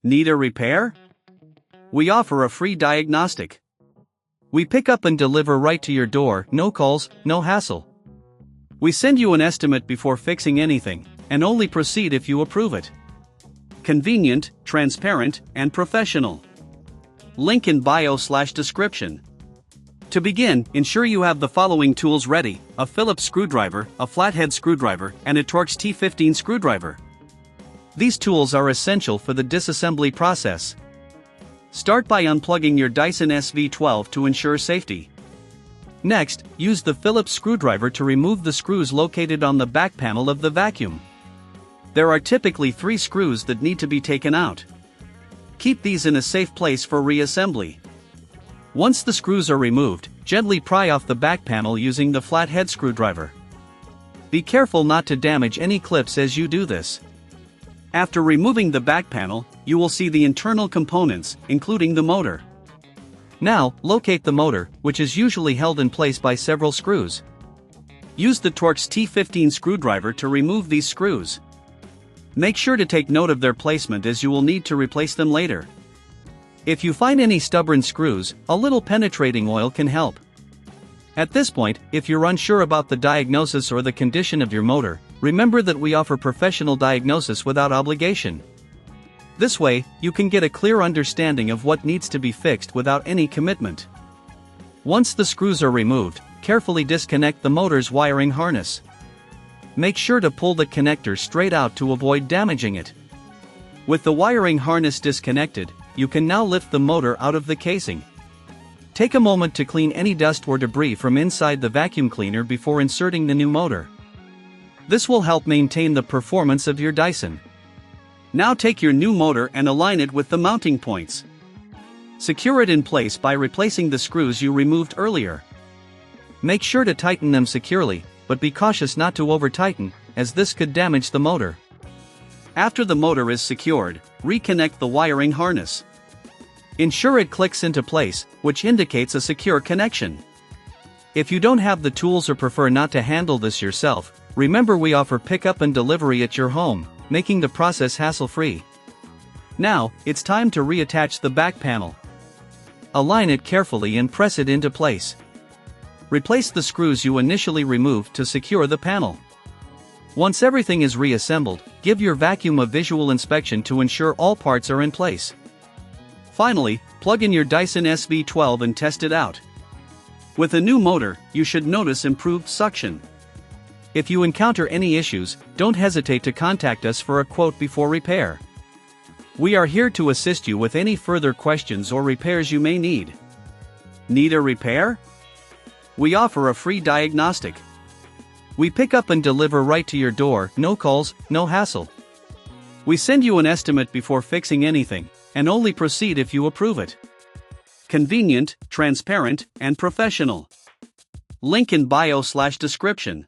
Need a repair? We offer a free diagnostic. We pick up and deliver right to your door, no calls, no hassle. We send you an estimate before fixing anything, and only proceed if you approve it. Convenient, transparent, and professional. Link in bio/description. To begin, ensure you have the following tools ready: a Phillips screwdriver, a flathead screwdriver, and a Torx T15 screwdriver. These tools are essential for the disassembly process. Start by unplugging your Dyson SV12 to ensure safety. Next, use the Phillips screwdriver to remove the screws located on the back panel of the vacuum. There are typically 3 screws that need to be taken out. Keep these in a safe place for reassembly. Once the screws are removed, gently pry off the back panel using the flathead screwdriver. Be careful not to damage any clips as you do this. After removing the back panel, you will see the internal components, including the motor. Now, locate the motor, which is usually held in place by several screws. Use the Torx T15 screwdriver to remove these screws. Make sure to take note of their placement as you will need to replace them later. If you find any stubborn screws, a little penetrating oil can help. At this point, if you're unsure about the diagnosis or the condition of your motor, remember that we offer professional diagnosis without obligation. This way, you can get a clear understanding of what needs to be fixed without any commitment. Once the screws are removed, carefully disconnect the motor's wiring harness. Make sure to pull the connector straight out to avoid damaging it. With the wiring harness disconnected, you can now lift the motor out of the casing. Take a moment to clean any dust or debris from inside the vacuum cleaner before inserting the new motor. This will help maintain the performance of your Dyson. Now take your new motor and align it with the mounting points. Secure it in place by replacing the screws you removed earlier. Make sure to tighten them securely, but be cautious not to over-tighten, as this could damage the motor. After the motor is secured, reconnect the wiring harness. Ensure it clicks into place, which indicates a secure connection. If you don't have the tools or prefer not to handle this yourself, remember we offer pickup and delivery at your home, making the process hassle-free. Now, it's time to reattach the back panel. Align it carefully and press it into place. Replace the screws you initially removed to secure the panel. Once everything is reassembled, give your vacuum a visual inspection to ensure all parts are in place. Finally, plug in your Dyson SV12 and test it out. With a new motor, you should notice improved suction. If you encounter any issues, don't hesitate to contact us for a quote before repair. We are here to assist you with any further questions or repairs you may need. Need a repair? We offer a free diagnostic. We pick up and deliver right to your door, no calls, no hassle. We send you an estimate before fixing anything, and only proceed if you approve it. Convenient, transparent, and professional. Link in bio/description.